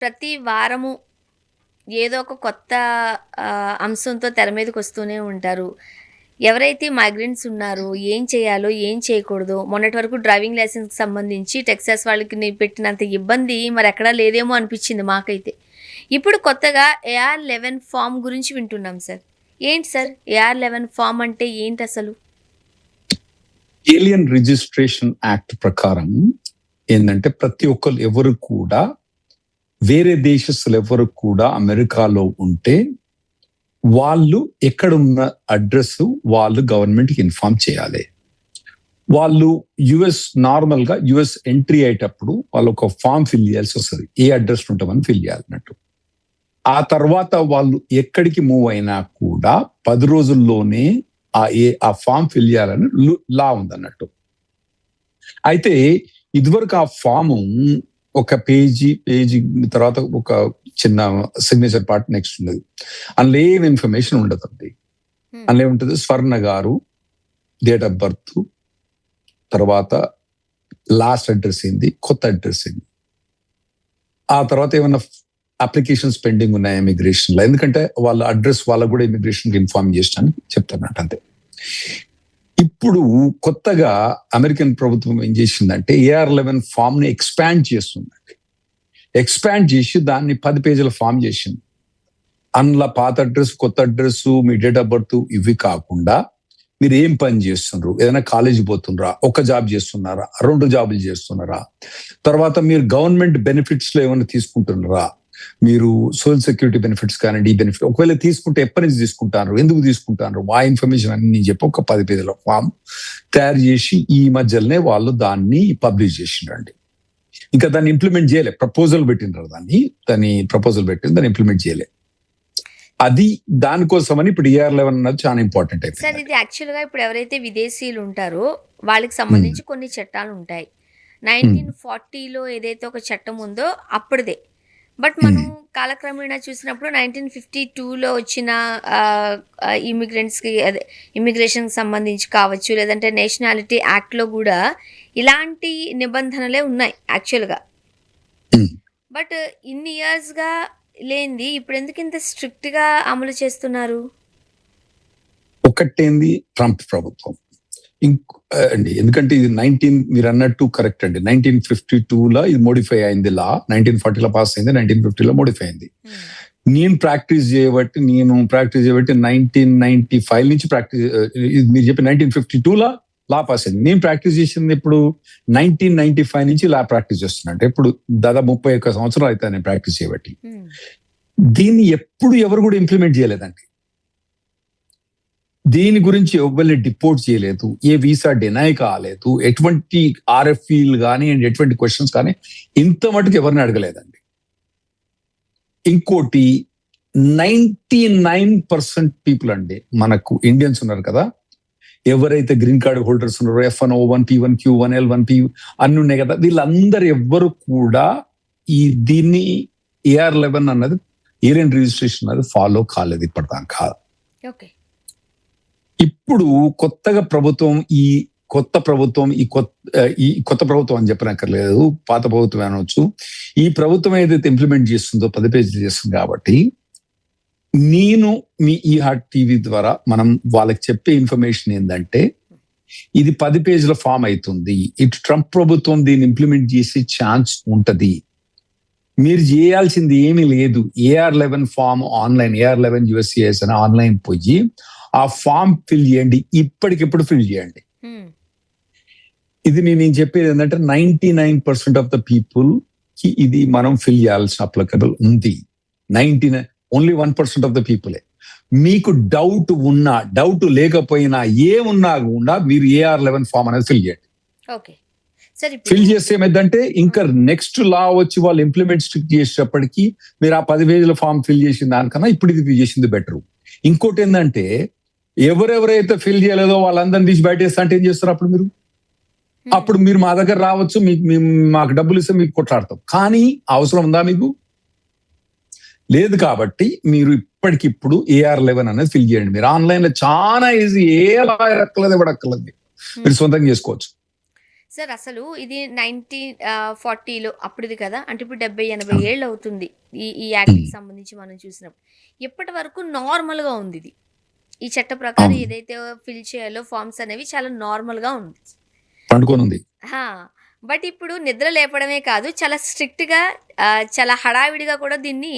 ప్రతి వారము ఏదో ఒక కొత్త అంశంతో తెర మీదకొస్తూనే ఉంటారు. ఎవరైతే మైగ్రెంట్స్ ఉన్నారో ఏం చేయాలో, ఏం చేయకూడదో మొన్నటి వరకు డ్రైవింగ్ లైసెన్స్‌కి సంబంధించి టెక్సాస్ వాళ్ళకి పెట్టినంత ఇబ్బంది మరెక్కడా లేదేమో అనిపిచ్చింది మాకైతే. ఇప్పుడు కొత్తగా AR-11 ఫార్మ్ గురించి వింటున్నాం సార్. ఏంటి సార్ AR-11 ఫార్మ్ అంటే ఏంటసలు? ఏలియన్ రిజిస్ట్రేషన్ యాక్ట్ ప్రకారం ఏంటంటే ప్రతి ఒక్కరు ఎవరు కూడా వేరే దేశస్తులు ఎవరు కూడా అమెరికాలో ఉంటే వాళ్ళు ఎక్కడున్న అడ్రస్ వాళ్ళు గవర్నమెంట్కి ఇన్ఫార్మ్ చేయాలి. వాళ్ళు నార్మల్ గా యుఎస్ ఎంట్రీ అయ్యేటప్పుడు వాళ్ళు ఒక ఫామ్ ఫిల్ చేయాల్సి వస్తుంది. ఏ అడ్రస్ ఉంటామని ఫిల్ చేయాలన్నట్టు. ఆ తర్వాత వాళ్ళు ఎక్కడికి మూవ్ అయినా కూడా 10 రోజుల్లోనే ఆ ఫామ్ ఫిల్ చేయాలని లా ఉందన్నట్టు. అయితే ఇదివరకు ఆ ఫాము ఒక పేజీ తర్వాత ఒక చిన్న సిగ్నేచర్ పార్ట్ నెక్స్ట్ ఉండదు. అందులో ఏం ఇన్ఫర్మేషన్ ఉండదండి. అందులో ఏముంటుంది, స్వర్ణ గారు డేట్ ఆఫ్ బర్త్, తర్వాత లాస్ట్ అడ్రస్ ఏంది, కొత్త అడ్రస్ ఏంది, ఆ తర్వాత ఏమన్నా అప్లికేషన్స్ పెండింగ్ ఉన్నాయి ఇమిగ్రేషన్ లో, ఎందుకంటే వాళ్ళ అడ్రస్ వాళ్ళకు కూడా ఇమిగ్రేషన్ కి ఇన్ఫార్మ్ చేస్తానని చెప్తానట్టు. అంతే. ఇప్పుడు కొత్తగా అమెరికన్ ప్రభుత్వం ఏం చేసిందంటే AR-11 ఫామ్ ని ఎక్స్పాండ్ చేస్తుందండి. ఎక్స్పాండ్ చేసి దాన్ని 10 పేజీల ఫామ్ చేసింది. అందులో పాత అడ్రస్, కొత్త address, me date of birth ఇవి కాకుండా మీరు ఏం పని చేస్తున్నారు, ఏదైనా కాలేజీ పోతున్నారా, ఒక జాబ్ చేస్తున్నారా, 2 జాబులు చేస్తున్నారా, తర్వాత మీరు గవర్నమెంట్ బెనిఫిట్స్ లో ఏమైనా తీసుకుంటున్నారా, మీరు సోషల్ సెక్యూరిటీ బెనిఫిట్స్ కానివ్వండి, ఈ బెనిఫిట్ ఒకవేళ తీసుకుంటే ఎప్పటి నుంచి తీసుకుంటారు, ఎందుకు తీసుకుంటారు, ఆ ఇన్ఫర్మేషన్ అన్ని చెప్పి ఒక 10 పేజీల ఫామ్ తయారు చేసి ఈ మధ్యలోనే వాళ్ళు దాన్ని పబ్లిష్ చేసిండ్రండి. ఇంకా దాన్ని ఇంప్లిమెంట్ చేయలే. ప్రపోజల్ పెట్టినారు, దాన్ని ఇంప్లిమెంట్ చేయలే. అది దానికోసమని ఇప్పుడు AR-11 అన్నది చాలా ఇంపార్టెంట్ అయిపోయింది. సార్ ఇది యాక్చువల్గా ఇప్పుడు ఎవరైతే విదేశీయులు ఉంటారో వాళ్ళకి సంబంధించి కొన్ని చట్టాలు ఉంటాయి. 1940లో ఏదైతే ఒక చట్టం ఉందో అప్పుడుదే. బట్ మనం కాలక్రమేణా చూసినప్పుడు 1952లో వచ్చిన ఇమిగ్రెంట్స్కి అదే ఇమిగ్రేషన్కి సంబంధించి కావచ్చు, లేదంటే నేషనాలిటీ యాక్ట్లో కూడా ఇలాంటి నిబంధనలే ఉన్నాయి యాక్చువల్గా. బట్ ఇన్ని ఇయర్స్గా లేనిది ఇప్పుడు ఎందుకు ఇంత స్ట్రిక్ట్గా అమలు చేస్తున్నారు? ఒకటేంది ట్రంప్ ప్రభుత్వం అండి. ఎందుకంటే ఇది మీరు అన్నట్టు కరెక్ట్ అండి. 1952లో ఇది మోడిఫై అయింది లా. 1940లో పాస్ అయింది, 1950లో మోడిఫై అయింది. నేను ప్రాక్టీస్ చేయబట్టి 1995 నుంచి మీరు చెప్పి 1952లో లా పాస్ అయింది. నేను ప్రాక్టీస్ చేసింది ఇప్పుడు 1995 నుంచి లా ప్రాక్టీస్ చేస్తున్నా. అంటే ఇప్పుడు దాదాపు 31 సంవత్సరాలు అవుతుంది నేను ప్రాక్టీస్ చేయబట్టి. దీన్ని ఎప్పుడు ఎవరు కూడా ఇంప్లిమెంట్ చేయలేదండి. దీని గురించి ఎవరిని డిపోర్ట్ చేయలేదు, ఏ వీసా డినై కాలేదు, ఎటువంటి RFEలు కానీ ఎటువంటి క్వశ్చన్స్ కానీ ఇంత మటుకు ఎవరిని అడగలేదండి. ఇంకోటి 99% పీపుల్ అండి, మనకు ఇండియన్స్ ఉన్నారు కదా, ఎవరైతే గ్రీన్ కార్డ్ హోల్డర్స్ ఉన్నారో, F1, O1, P1, Q1, L1, P అన్ని ఉన్నాయి కదా, వీళ్ళందరూ ఎవ్వరు కూడా దీన్ని AR-11 అన్నది, ఏలియన్ రిజిస్ట్రేషన్ అన్నది ఫాలో కాలేదు ఇప్పటిదాకా. ఇప్పుడు కొత్తగా ప్రభుత్వం ఈ కొత్త ప్రభుత్వం అని చెప్పనక్కర్లేదు, పాత ప్రభుత్వం అనవచ్చు, ఈ ప్రభుత్వం ఏదైతే ఇంప్లిమెంట్ చేస్తుందో 10 పేజీలు చేస్తుంది. కాబట్టి నేను మీ ఈ హార్ట్ టీవీ ద్వారా మనం వాళ్ళకి చెప్పే ఇన్ఫర్మేషన్ ఏంటంటే ఇది 10 పేజీల ఫామ్ అవుతుంది. ఇటు ట్రంప్ ప్రభుత్వం దీన్ని ఇంప్లిమెంట్ చేసే ఛాన్స్ ఉంటది. మీరు చేయాల్సింది ఏమీ లేదు. AR-11 form online, AR-11 USCIS అని ఆన్లైన్ పోయి ఆ ఫామ్ ఫిల్ చేయండి, ఇప్పటికిప్పుడు ఫిల్ చేయండి. ఇది నేను చెప్పేది ఏంటంటే 99% ఆఫ్ ద పీపుల్ కి ఇది మనం ఫిల్ చేయాల్సిన అప్లికబుల్ ఉంది. ఓన్లీ 1% ఆఫ్ ద పీపులే. మీకు డౌట్ లేకపోయినా ఏమున్నా కూడా మీరు AR-11 ఫామ్ అనేది ఫిల్ చేయండి. ఫిల్ చేస్తే ఏమైందంటే ఇంకా నెక్స్ట్ లా వచ్చి వాళ్ళు ఇంప్లిమెంట్ స్ట్రిక్ట్ చేసేటప్పటికి మీరు ఆ 10 పేజీల ఫామ్ ఫిల్ చేసిన దానికన్నా ఇప్పుడు ఇది చేసింది బెటర్. ఇంకోటి ఏంటంటే ఎవరెవరైతే ఫిల్ చేయలేదో వాళ్ళందరినీ తీసి బయటేస్తా అంటే ఏం చేస్తారు అప్పుడు మీరు మా దగ్గర రావచ్చు, మాకు డబ్బులు ఇస్తే మీకు కొట్లాడతాం. కానీ అవసరం ఉందా మీకు? లేదు. కాబట్టి మీరు ఇప్పటికిప్పుడు AR-11 అనేది ఫిల్ చేయండి. మీరు ఆన్లైన్ లో చాలా ఈజీ, ఏ లాయర్ అక్కర్లేదు, ఎవడక్కర్లేదు, మీరు సొంతంగా చేసుకోవచ్చు. సార్ అసలు ఇది 1940లో అప్పుడిది కదా! అంటే ఇప్పుడు 70, 80 అవును. ఏళ్ళు అవుతుంది. ఈ ఉమ్, యాక్ట్‌కి సంబంధించి మనం చూసినప్పుడు. ఇప్పటి వరకు నార్మల్‌గా ఉందిది. ఈ చట్ట ప్రకారం అవును. ఏదైతే ఫిల్ చేయాలో ఫార్మ్స్ అనేవి చాలా నార్మల్‌గా ఉంది. పండుకొని ఉంది. ఆ! బట్ ఇప్పుడు నిద్ర లేపడమే కాదు, చాలా స్ట్రిక్ట్‌గా చాలా హడావిడిగా కూడా దీన్ని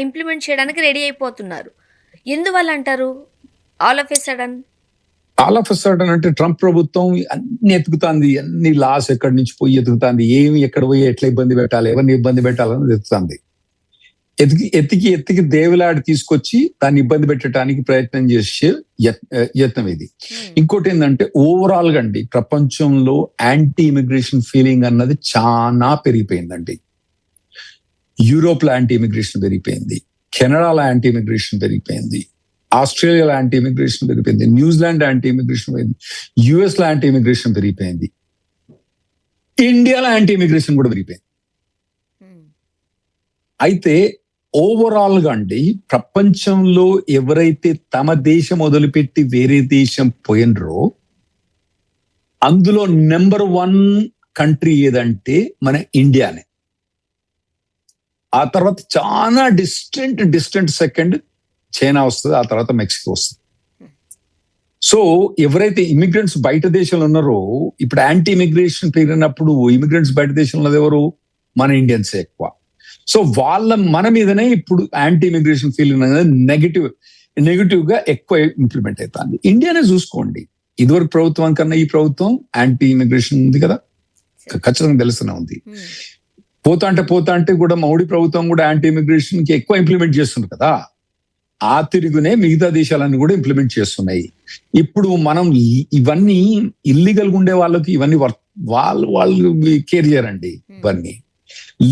ఇంప్లిమెంట్ చేయడానికి రెడీ అయిపోతున్నారు. ఎందువల్లంటారు? All of a sudden? All of a sudden అంటే ట్రంప్ ప్రభుత్వం అన్ని ఎతుకుతాంది. అన్ని లాస్ ఎక్కడి నుంచి పోయి ఎతుకుతాంది. ఏమి ఎక్కడ పోయి ఎట్లా ఇబ్బంది పెట్టాలి, ఎవరిని ఇబ్బంది పెట్టాలని ఎతుకుతాంది. ఎతికి దేవులాడి తీసుకొచ్చి దాన్ని ఇబ్బంది పెట్టడానికి ప్రయత్నం చేసే యత్నం ఇది. హ్మ్. ఇంకోటి ఏంటంటే ఓవరాల్ గా అండి ప్రపంచంలో యాంటీ ఇమిగ్రేషన్ ఫీలింగ్ అన్నది చాలా పెరిగిపోయిందండి. యూరోప్ లో యాంటీ ఇమిగ్రేషన్ పెరిగిపోయింది, కెనడాలో యాంటీ ఇమిగ్రేషన్ పెరిగిపోయింది, ఆస్ట్రేలియాలో యాంటీ ఇమిగ్రేషన్ పెరిగిపోయింది, న్యూజిలాండ్ యాంటీ ఇమిగ్రేషన్ పెరిగింది, యుఎస్ లో యాంటీ ఇమిగ్రేషన్ పెరిగిపోయింది, ఇండియాలో యాంటీ ఇమిగ్రేషన్ కూడా పెరిగిపోయింది. హ్మ్. అయితే ఓవరాల్ గా అండి ప్రపంచంలో ఎవరైతే తమ దేశం వదిలిపెట్టి వేరే దేశం పోయినరో అందులో నెంబర్ 1 కంట్రీ ఏదంటే మన ఇండియానే. ఆ తర్వాత చాలా డిస్టెంట్ సెకండ్ చైనా వస్తుంది, ఆ తర్వాత మెక్సికో వస్తుంది. సో ఎవరైతే ఇమిగ్రెంట్స్ బయట దేశంలో ఉన్నారో ఇప్పుడు యాంటీ ఇమిగ్రేషన్ పెరిగినప్పుడు ఇమిగ్రెంట్స్ బయట దేశంలో ఎవరు? మన ఇండియన్స్ ఎక్కువ. సో మన మీదనే ఇప్పుడు యాంటీ ఇమిగ్రేషన్ ఫీలింగ్ అనేది నెగిటివ్ గా ఎక్కువ ఇంప్లిమెంట్ అవుతుంది. ఇండియానే చూసుకోండి, ఇదివరకు ప్రభుత్వం కన్నా ఈ ప్రభుత్వం యాంటీ ఇమిగ్రేషన్ ఉంది కదా, ఖచ్చితంగా తెలుస్తూనే ఉంది. హ్మ్. పోతా అంటే కూడా మోడీ ప్రభుత్వం కూడా యాంటీ ఇమిగ్రేషన్ కి ఎక్కువ ఇంప్లిమెంట్ చేస్తుంది కదా. ఆ తిరుగునే మిగతా దేశాలన్నీ కూడా ఇంప్లిమెంట్ చేస్తున్నాయి. ఇప్పుడు మనం ఇవన్నీ ఇల్లీగల్ ఉండే వాళ్ళకి ఇవన్నీ వాళ్ళు కేర్ చేయరండి. ఇవన్నీ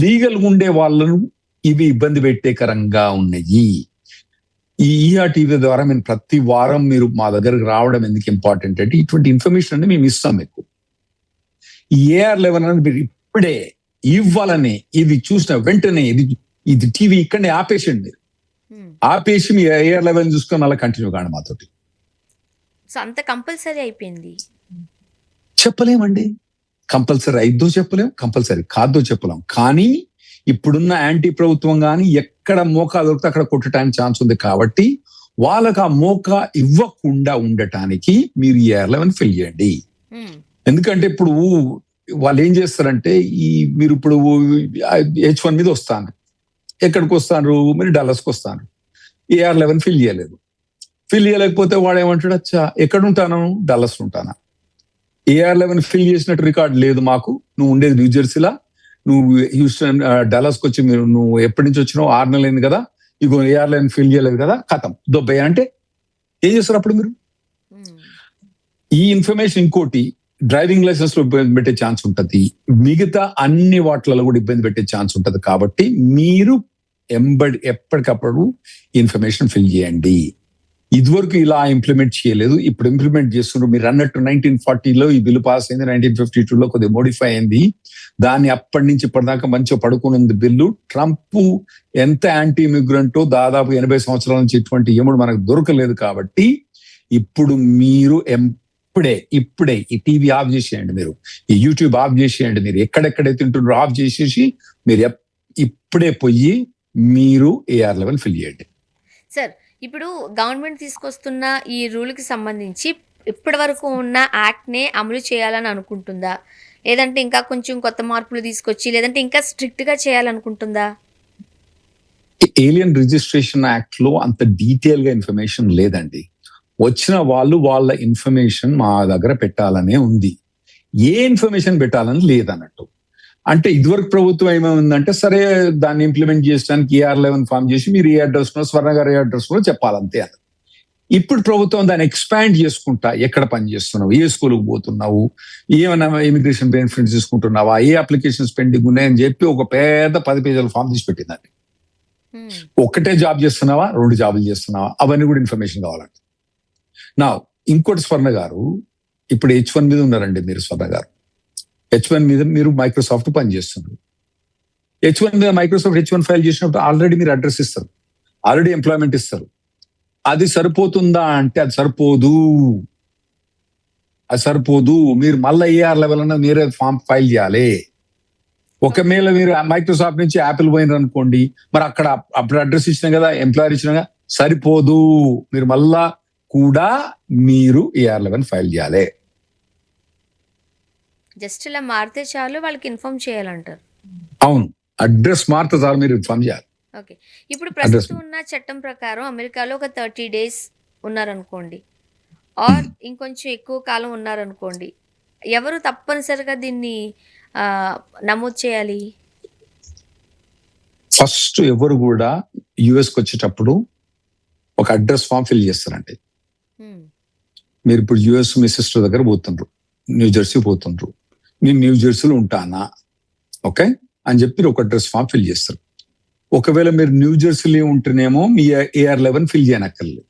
లీగల్ ఉండే వాళ్ళను ఇవి ఇబ్బంది పెట్టేకరంగా ఉన్నాయి. ఈ టీవీ ద్వారా మేము ప్రతి వారం మీరు మా దగ్గరకు రావడం ఎందుకు ఇంపార్టెంట్ అంటే ఇటువంటి ఇన్ఫర్మేషన్ అని మేము ఇస్తాం మీకు. AR-11 అని మీరు ఇప్పుడే ఇవ్వాలని ఇది చూసిన వెంటనే ఇది టీవీ ఇక్కడనే ఆపేసండి. మీరు హ్మ్. ఆపేసి మీ AR-11 చూసుకొని అలా కంటిన్యూ కాండి మాతోటి. సో, అంత కంపల్సరీ అయిపోయింది. చెప్పలేమండి, కంపల్సరీ అయిద్దో చెప్పలేం, కంపల్సరీ కాదో చెప్పలేం. కానీ ఇప్పుడున్న యాంటీ ప్రభుత్వం కానీ ఎక్కడ మోకా దొరికితే అక్కడ కొట్టడానికి ఛాన్స్ ఉంది. కాబట్టి వాళ్ళకి ఆ మోకా ఇవ్వకుండా ఉండటానికి మీరు AR-11 ఫిల్ చేయండి. హ్మ్. ఎందుకంటే ఇప్పుడు వాళ్ళు ఏం చేస్తారంటే మీరు ఇప్పుడు H1 మీద వస్తాను, ఎక్కడికి వస్తాను? మీరు డల్లస్కి వస్తాను. AR-11 ఫిల్ చేయలేకపోతే వాడు ఏమంటాడు? అచ్చా ఎక్కడ ఉంటాను? డల్లస్ ఉంటానా. AR-11 ఫిల్ చేసినట్టు రికార్డ్ లేదు మాకు, నువ్వు ఉండేది న్యూ జెర్సీలా, నువ్వు హ్యూస్టన్ డల్లస్కి వచ్చి నువ్వు ఎప్పటి నుంచి వచ్చినావు? 6 నెలలు అయింది కదా, ఇగో AR-11 ఫిల్ చేయలేదు కదా, కథం దొబ్బయ్య అంటే ఏం చేస్తారు అప్పుడు మీరు? హ్మ్. ఈ ఇన్ఫర్మేషన్ ఇంకోటి డ్రైవింగ్ లైసెన్స్ లో ఇబ్బంది పెట్టే ఛాన్స్ ఉంటది, మిగతా అన్ని వాటిలలో కూడా ఇబ్బంది పెట్టే ఛాన్స్ ఉంటది. కాబట్టి మీరు ఎప్పటికప్పుడు ఇన్ఫర్మేషన్ ఫిల్ చేయండి. ఇదివరకు ఇలా ఇంప్లిమెంట్ చేయలేదు, ఇప్పుడు ఇంప్లిమెంట్ చేస్తున్నారు. మీరు అన్నట్టు 1940లో ఈ బిల్లు పాస్ అయింది, 1952లో కొద్దిగా మోడిఫై అయింది. దాన్ని అప్పటి నుంచి ఇప్పటిదాకా మంచిగా పడుకుని ఉంది బిల్లు. ట్రంప్ ఎంత యాంటీ ఇమిగ్రెంటో దాదాపు 80 సంవత్సరాల నుంచి ఇటువంటి ఏముడు మనకు దొరకలేదు. కాబట్టి ఇప్పుడు మీరు ఇప్పుడే ఈ టీవీ ఆఫ్ చేసేయండి, మీరు ఈ యూట్యూబ్ ఆఫ్ చేసేయండి, మీరు ఎక్కడెక్కడైతే ఉంటున్నారో ఆఫ్ చేసేసి మీరు ఇప్పుడే పోయి మీరు AR-11 ఫిల్ చేయండి. సార్, ఇప్పుడు గవర్నమెంట్ తీసుకొస్తున్న ఈ రూల్‌కి సంబంధించి ఇప్పటి వరకు ఉన్న యాక్ట్‌నే అమలు చేయాలని అనుకుంటుందా? లేదంటే ఇంకా కొంచెం కొత్త మార్పులు తీసుకొచ్చి లేదంటే ఇంకా స్ట్రిక్ట్‌గా చేయాలనుకుంటుందా? ఏలియన్ రిజిస్ట్రేషన్ యాక్ట్ లో అంత డీటెయిల్ గా ఇన్ఫర్మేషన్ లేదండి. వచ్చిన వాళ్ళు వాళ్ళ ఇన్ఫర్మేషన్ మా దగ్గర పెట్టాలనే ఉంది, ఏ ఇన్ఫర్మేషన్ పెట్టాలని లేదన్నట్టు. అంటే ఇదివరకు ప్రభుత్వం ఏమైందంటే సరే దాన్ని ఇంప్లిమెంట్ చేయడానికి AR-11 ఫామ్ చేసి మీరు ఏ అడ్రస్ లో స్వర్ణ గారు ఏ అడ్రస్ లో చెప్పాలంతే అని. ఇప్పుడు ప్రభుత్వం దాన్ని ఎక్స్పాండ్ చేసుకుంటా, ఎక్కడ పని చేస్తున్నావు, ఏ స్కూల్కి పోతున్నావు, ఏమైనా ఇమిగ్రేషన్ బెనిఫిట్స్ తీసుకుంటున్నావా, ఏ అప్లికేషన్స్ పెండింగ్ ఉన్నాయని చెప్పి ఒక పెద్ద 10 పేజీల ఫామ్ తీసి పెట్టిందండి. హ్మ్. ఒకటే జాబ్ చేస్తున్నావా, 2 జాబులు చేస్తున్నావా, అవన్నీ కూడా ఇన్ఫర్మేషన్ కావాలంట. నా ఇంకోటి స్వర్ణ గారు ఇప్పుడు H1 మీద ఉన్నారండి. మీరు స్వర్ణ గారు H1 మీద మీరు మైక్రోసాఫ్ట్ పని చేస్తున్నారు. H1 మీద మైక్రోసాఫ్ట్ H1 ఫైల్ చేసినప్పుడు ఆల్రెడీ మీరు అడ్రస్ ఇస్తారు, ఆల్రెడీ ఎంప్లాయ్మెంట్ ఇస్తారు. అది సరిపోతుందా అంటే అది సరిపోదు. అది సరిపోదు, మీరు మళ్ళీ ఏఆర్ లెవెల్ అన్న మీరే ఫామ్ ఫైల్ చేయాలి. ఒకవేళ మీరు మైక్రోసాఫ్ట్ నుంచి యాపిల్ పోయినారు అనుకోండి, మరి అక్కడ అప్పుడు అడ్రస్ ఇచ్చినా కదా, ఎంప్లాయర్ ఇచ్చినా కదా, సరిపోదు, మీరు మళ్ళా కూడా మీరు ఏఆర్ లెవెల్ ఫైల్ చేయాలి. జస్ట్ ఇలా మారితే చాలు, వాళ్ళకి ఇన్ఫార్మ్ చేయాలంటారు. అవును, అడ్రస్ మారితే చాలు, మీరు ఇన్ఫార్మ్ చేయాలి. ఓకే. ఇప్పుడు ప్రస్తుతం ఉన్న చట్టం ప్రకారం అమెరికాలో ఒక 30 days ఉన్నారనుకోండి, ఆర్ ఇంకొంచెం ఎక్కువ కాలం ఉన్నారనుకోండి, ఎవరు తప్పనిసరిగా దీన్ని నమోదు చేయాలి? ఫస్ట్ ఎవరు కూడా యుఎస్కి వచ్చేటప్పుడు ఒక అడ్రస్ ఫామ్ ఫిల్ చేస్తారండి. మీరు ఇప్పుడు యుఎస్ మీ సిస్టర్ దగ్గర పోతుండ్రు, న్యూ జెర్సీ పోతుండ్రు, నేను న్యూ జెర్సీలో ఉంటానా, ఓకే అని చెప్పి ఒక అడ్రస్ ఫామ్ ఫిల్ చేస్తారు. ఒకవేళ మీరు న్యూ జెర్సీలో ఉంటేనేమో మీ ఏఆర్ లెవెల్ ఫిల్ చేయనక్కర్లేదు,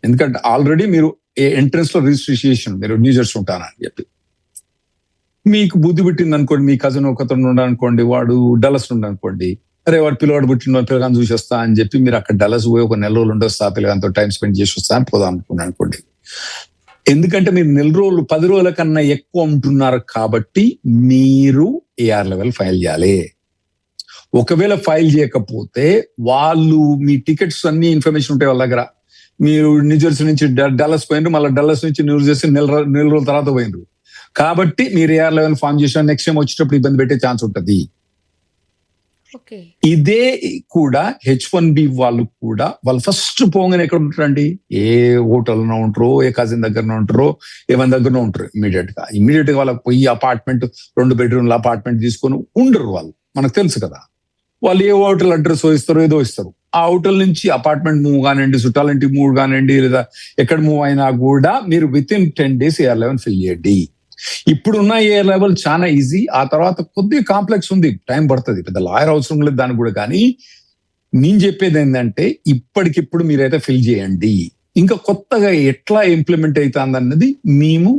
ఎందుకంటే ఆల్రెడీ మీరు ఎంట్రన్స్ లో రిజిస్ట్రేషన్ మీరు న్యూ జెర్సీ ఉంటానా అని చెప్పి. మీకు బుద్ధి పుట్టింది అనుకోండి, మీ కజిన్ ఒకతను ఉండనుకోండి, వాడు డలస్ ఉండనుకోండి, అరే వాడు పిల్లవాడు పుట్టిన పిల్లగాని చూసేస్తా అని చెప్పి మీరు అక్కడ డలస్ పోయి ఒక నెల రోజులు ఉండొస్తా, పిల్లగాంతో టైం స్పెండ్ చేసి వస్తా అని పోదాం అనుకున్నాను అనుకోండి. ఎందుకంటే మీరు నెల రోజులు 10 రోజుల కన్నా ఎక్కువ ఉంటున్నారు కాబట్టి మీరు ఏఆర్ లెవెల్ ఫైల్ చేయాలి. ఒకవేళ ఫైల్ చేయకపోతే వాళ్ళు మీ టికెట్స్ అన్ని ఇన్ఫర్మేషన్ ఉంటాయి వాళ్ళ దగ్గర. మీరు న్యూ జెర్సీ నుంచి డల్లస్ పోయినరు, మళ్ళీ డల్లస్ నుంచి న్యూ జెర్సీ నెల రోజుల తర్వాత పోయినరు, కాబట్టి మీరు ఏఆర్ లెవెల్ ఫామ్ చేసిన నెక్స్ట్ టైం వచ్చేటప్పుడు ఇబ్బంది పెట్టే ఛాన్స్ ఉంటుంది. ఇదే కూడా H1B వాళ్ళు కూడా వాళ్ళు ఫస్ట్ పోగానే ఎక్కడ ఉంటారండి, ఏ హోటల్లో ఉంటారో, ఏ కజిన్ దగ్గరనే ఉంటారో, ఏమని దగ్గరనే ఉంటారు. ఇమీడియట్ గా వాళ్ళకి పోయి అపార్ట్మెంట్ 2 bedroom అపార్ట్మెంట్ తీసుకొని ఉండరు వాళ్ళు, మనకు తెలుసు కదా. వాళ్ళు ఏ హోటల్ అడ్రస్ ఇస్తారో ఏదో ఇస్తారు, ఆ హోటల్ నుంచి అపార్ట్మెంట్ మూవ్ కానివ్వండి, చుట్టాలింటికి మూవ్ కానివ్వండి, లేదా ఎక్కడ మూవ్ అయినా కూడా మీరు within 10 days AR level fill చేయండి. ఇప్పుడున్న ఏఆర్ లెవెల్ చాలా ఈజీ, ఆ తర్వాత కొద్దిగా కాంప్లెక్స్ ఉంది, టైం పడుతుంది, పెద్ద లాయర్ అవసరం లేదు దానికి కూడా. కానీ నేను చెప్పేది ఏంటంటే ఇప్పటికిప్పుడు మీరైతే ఫిల్ చేయండి. ఇంకా కొత్తగా ఎట్లా ఇంప్లిమెంట్ అవుతుంది అన్నది మేము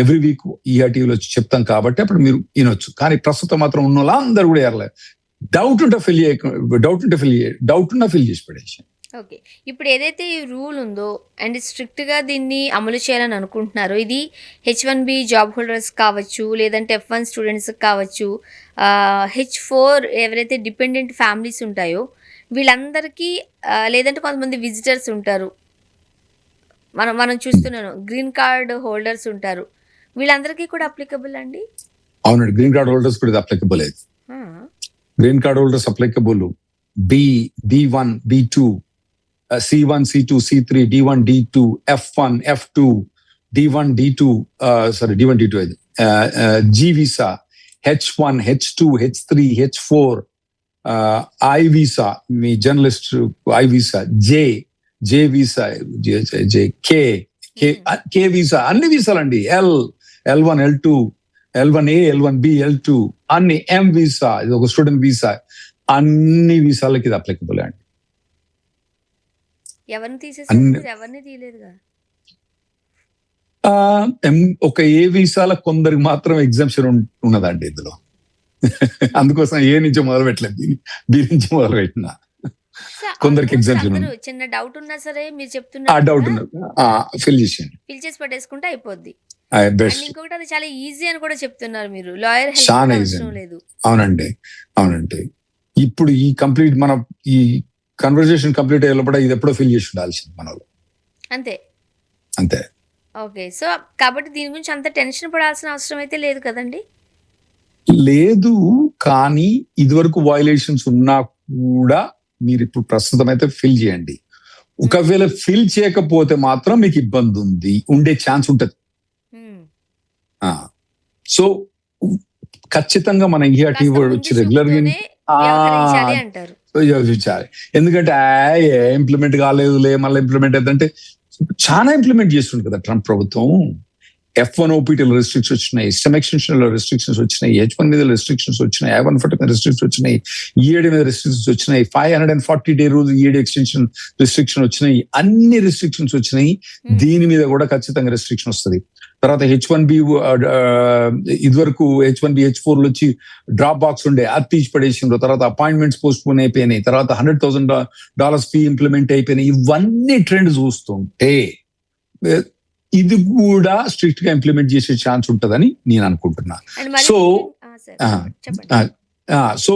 ఎవ్రీ వీక్ ఈఆర్టీవీలో వచ్చి చెప్తాం కాబట్టి అప్పుడు మీరు వినొచ్చు. కానీ ప్రస్తుతం మాత్రం ఉన్న వాళ్ళందరూ కూడా ఏఆర్ డౌట్ ఉంటే ఫిల్ చేసి పడేసి. ఓకే. ఇప్పుడు ఏదైతే ఈ రూల్ ఉందో అండ్ స్ట్రిక్ట్గా దీన్ని అమలు చేయాలని అనుకుంటున్నారో, ఇది H1B జాబ్ హోల్డర్స్ కావచ్చు, లేదంటే F1 స్టూడెంట్స్ కావచ్చు, H4 ఎవరైతే డిపెండెంట్ ఫ్యామిలీస్ ఉంటాయో వీళ్ళందరికీ, లేదంటే కొంతమంది విజిటర్స్ ఉంటారు, మనం చూస్తున్నాను గ్రీన్ కార్డ్ హోల్డర్స్ ఉంటారు, వీళ్ళందరికీ కూడా అప్లికబుల్ అండి? అవునండి, గ్రీన్ కార్డ్ హోల్డర్స్ కూడా అప్లికబుల్. అయితే green card holders applicable B1, B2, C1, C2, C3, D1, D2, F1, F2, D1, D2, D1, D2, G visa, H1, H2, H3, H4, I visa, me journalist I visa, J visa, K visa, అన్ని వీసాలు అండి, L1, L2, L1A, L1B, L2 అన్ని, M visa, ఇది ఒక student visa, అన్ని వీసాలకి ఇది applicable అండి. ఎవరిని తీసేసారు? ఎవరిని తీయలేదుగా. ఒక ఏ వీసాల కొందరికి మాత్రం ఎగ్జామ్షన్ ఉన్నదండి ఇందులో. అందుకోసం ఏ నుంచి మొదలు పెట్టలేదు, బి నుంచి మొదలు పెట్టిన కొందరికి ఎగ్జామ్షన్. చిన్న డౌట్ ఉన్నా సరే మీరు చెప్తున్నారు, ఆ డౌట్ ఫిల్ చేసేయండి, ఫిల్ చేసి పెట్టేసుకుంటే అయిపోద్ది. ఇంకొకటి అది చాలా ఈజీ అని కూడా చెప్తున్నారు మీరు, లాయర్ చాలా ఈజీ. అవునండి. ఇప్పుడు ఈ కంప్లీట్ మన ఈ కన్వర్జేషన్ కంప్లీట్ అయ్యేటప్పుడు ఇది ఎప్పుడో ఫిల్ చేసి ఉండాల్సింది మనలో, అంతే. ఓకే. సో కాబట్టి దీని గురించి అంత టెన్షన్ పడాల్సిన అవసరం అయితే లేదు కదండి? లేదు, కానీ ఇదివరకు వయలేషన్స్ ఉన్నా కూడా మీరు ఇప్పుడు ప్రస్తుతం అయితే ఫిల్ చేయండి. ఒకవేళ ఫిల్ చేయకపోతే మాత్రం మీకు ఇబ్బంది ఉండే ఛాన్స్ ఉంటుంది. సో ఖచ్చితంగా మన ఈఆర్టీవీ వచ్చి రెగ్యులర్ గా వ్యవహరించాలి. ఎందుకంటే ఇంప్లిమెంట్ కాలేదులే, మళ్ళీ ఇంప్లిమెంట్ అవుతుందంటే చాలా ఇంప్లిమెంట్ చేస్తుంది కదా ట్రంప్ ప్రభుత్వం. F1 OPT లో రెస్ట్రిక్షన్స్ వచ్చినాయి, స్టెమ్ ఎక్స్టెన్షన్ లో రెస్ట్రిక్షన్స్ వచ్చినాయి, H1 మీద రెస్ట్రిక్షన్స్ వచ్చినాయి, I-140 మీద రెస్ట్రిక్షన్స్ వచ్చినాయి, EAD మీద రెస్ట్రిక్షన్స్ వచ్చినాయి, 540 day rule EAD extension restriction వచ్చినాయి, అన్ని రెస్ట్రిక్షన్స్ వచ్చినాయి. దీని మీద కూడా ఖచ్చితంగా రెస్ట్రిక్షన్ వస్తుంది. తర్వాత H1B ఇదివరకు H1B H4 వచ్చి డ్రాప్ బాక్స్ ఉండే, అది తీసి పడేసిండ్రు. తర్వాత అపాయింట్మెంట్స్ పోస్ట్ పోన్ అయిపోయినాయి, తర్వాత $100,000 ఫీ ఇంప్లిమెంట్ అయిపోయినాయి. ఇవన్నీ ట్రెండ్ చూస్తుంటే ఇది కూడా స్ట్రిక్ట్ గా ఇంప్లిమెంట్ చేసే ఛాన్స్ ఉంటుందని నేను అనుకుంటున్నా. అండ్ మరి సో సార్ ఆ, చెప్పండి. సో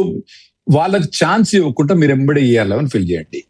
వాళ్ళకి ఛాన్స్ ఇవ్వకుండా మీరు ఎంబడే ఇవ్వాలని ఫీల్ చేయండి.